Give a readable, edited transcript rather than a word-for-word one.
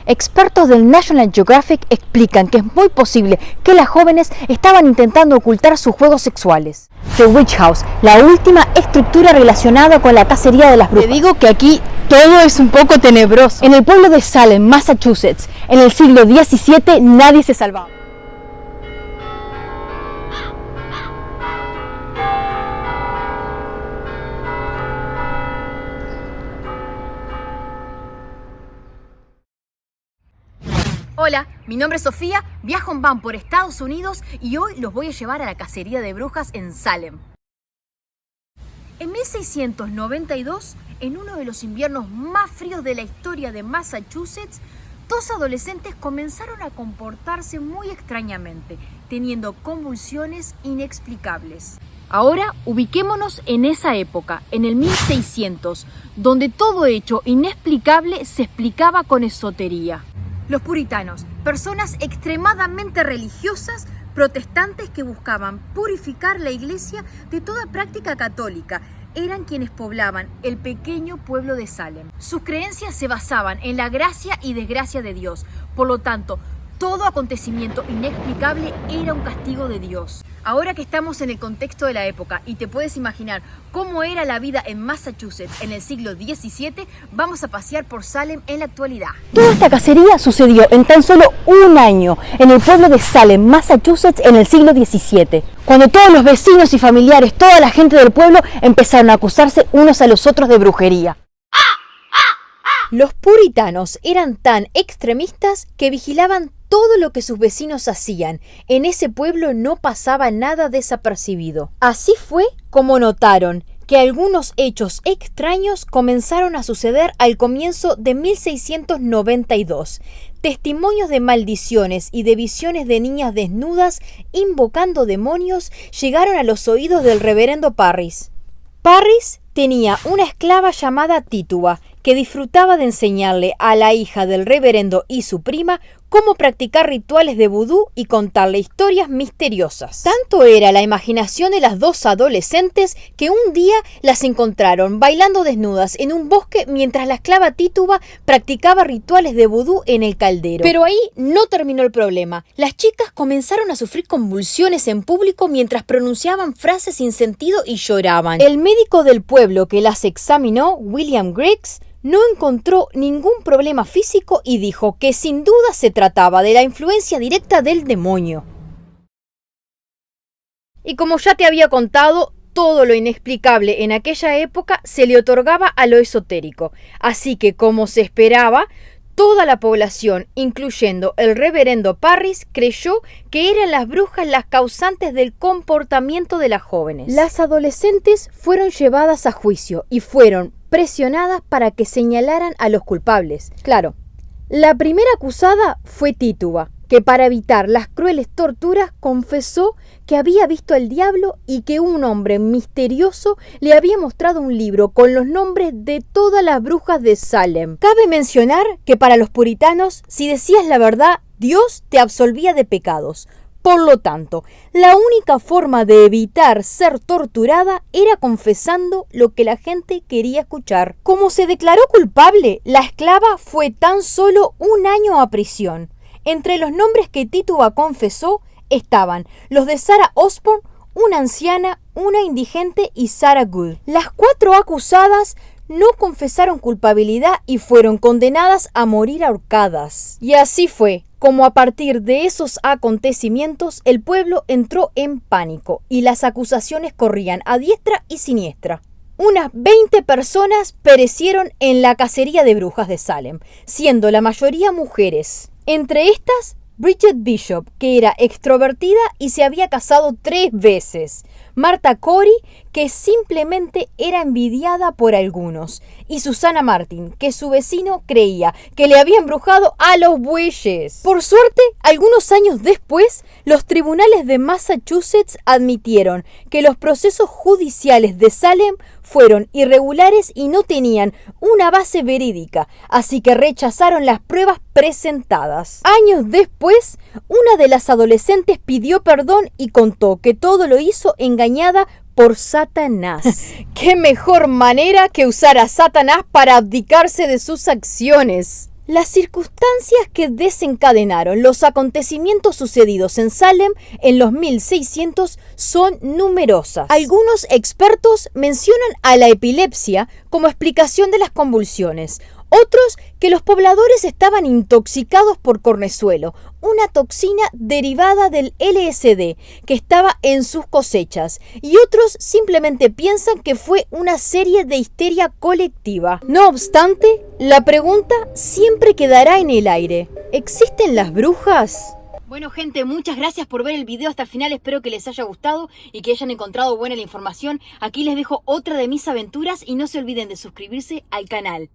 Expertos del National Geographic explican que es muy posible que las jóvenes estaban intentando ocultar sus juegos sexuales. The Witch House, la última estructura relacionada con la cacería de las brujas. Te digo que aquí todo es un poco tenebroso. En el pueblo de Salem, Massachusetts, en el siglo XVII, nadie se salvaba. Hola, mi nombre es Sofía, viajo en van por Estados Unidos y hoy los voy a llevar a la cacería de brujas en Salem. En 1692, en uno de los inviernos más fríos de la historia de Massachusetts, dos adolescentes comenzaron a comportarse muy extrañamente, teniendo convulsiones inexplicables. Ahora ubiquémonos en esa época, en el 1600, donde todo hecho inexplicable se explicaba con esotería. Los puritanos, personas extremadamente religiosas, protestantes que buscaban purificar la iglesia de toda práctica católica, eran quienes poblaban el pequeño pueblo de Salem. Sus creencias se basaban en la gracia y desgracia de Dios, por lo tanto, todo acontecimiento inexplicable era un castigo de Dios. Ahora que estamos en el contexto de la época y te puedes imaginar cómo era la vida en Massachusetts en el siglo XVII, vamos a pasear por Salem en la actualidad. Toda esta cacería sucedió en tan solo un año en el pueblo de Salem, Massachusetts, en el siglo XVII, cuando todos los vecinos y familiares, toda la gente del pueblo empezaron a acusarse unos a los otros de brujería. Los puritanos eran tan extremistas que vigilaban todo lo que sus vecinos hacían. En ese pueblo no pasaba nada desapercibido. Así fue como notaron que algunos hechos extraños comenzaron a suceder al comienzo de 1692. Testimonios de maldiciones y de visiones de niñas desnudas invocando demonios llegaron a los oídos del reverendo Parris. Parris tenía una esclava llamada Tituba que disfrutaba de enseñarle a la hija del reverendo y su prima cómo practicar rituales de vudú y contarle historias misteriosas. Tanto era la imaginación de las dos adolescentes que un día las encontraron bailando desnudas en un bosque mientras la esclava Tituba practicaba rituales de vudú en el caldero. Pero ahí no terminó el problema. Las chicas comenzaron a sufrir convulsiones en público mientras pronunciaban frases sin sentido y lloraban. El médico del pueblo que las examinó, William Griggs, no encontró ningún problema físico y dijo que sin duda se trataba de la influencia directa del demonio. Y como ya te había contado, todo lo inexplicable en aquella época se le otorgaba a lo esotérico. Así que, como se esperaba, toda la población, incluyendo el reverendo Parris, creyó que eran las brujas las causantes del comportamiento de las jóvenes. Las adolescentes fueron llevadas a juicio y fueron presionadas para que señalaran a los culpables. Claro, la primera acusada fue Tituba, que para evitar las crueles torturas confesó que había visto al diablo y que un hombre misterioso le había mostrado un libro con los nombres de todas las brujas de Salem. Cabe mencionar que para los puritanos, si decías la verdad, Dios te absolvía de pecados. Por lo tanto, la única forma de evitar ser torturada era confesando lo que la gente quería escuchar. Como se declaró culpable, la esclava fue tan solo un año a prisión. Entre los nombres que Tituba confesó estaban los de Sarah Osborne, una anciana, una indigente y Sarah Good. Las cuatro acusadas no confesaron culpabilidad y fueron condenadas a morir ahorcadas. Y así fue como a partir de esos acontecimientos el pueblo entró en pánico y las acusaciones corrían a diestra y siniestra. Unas 20 personas perecieron en la cacería de brujas de Salem, siendo la mayoría mujeres. Entre estas, Bridget Bishop, que era extrovertida y se había casado 3 veces. Martha Corey, que simplemente era envidiada por algunos. Y Susana Martin, que su vecino creía que le había embrujado a los bueyes. Por suerte, algunos años después, los tribunales de Massachusetts admitieron que los procesos judiciales de Salem fueron irregulares y no tenían una base verídica, así que rechazaron las pruebas presentadas. Años después, una de las adolescentes pidió perdón y contó que todo lo hizo engañada por Satanás. ¡Qué mejor manera que usar a Satanás para abdicarse de sus acciones! Las circunstancias que desencadenaron los acontecimientos sucedidos en Salem en los 1600 son numerosas. Algunos expertos mencionan a la epilepsia como explicación de las convulsiones. Otros que los pobladores estaban intoxicados por cornezuelo, una toxina derivada del LSD que estaba en sus cosechas, y otros simplemente piensan que fue una serie de histeria colectiva. No obstante, la pregunta siempre quedará en el aire. ¿Existen las brujas? Bueno, gente, muchas gracias por ver el video hasta el final. Espero que les haya gustado y que hayan encontrado buena la información. Aquí les dejo otra de mis aventuras y no se olviden de suscribirse al canal.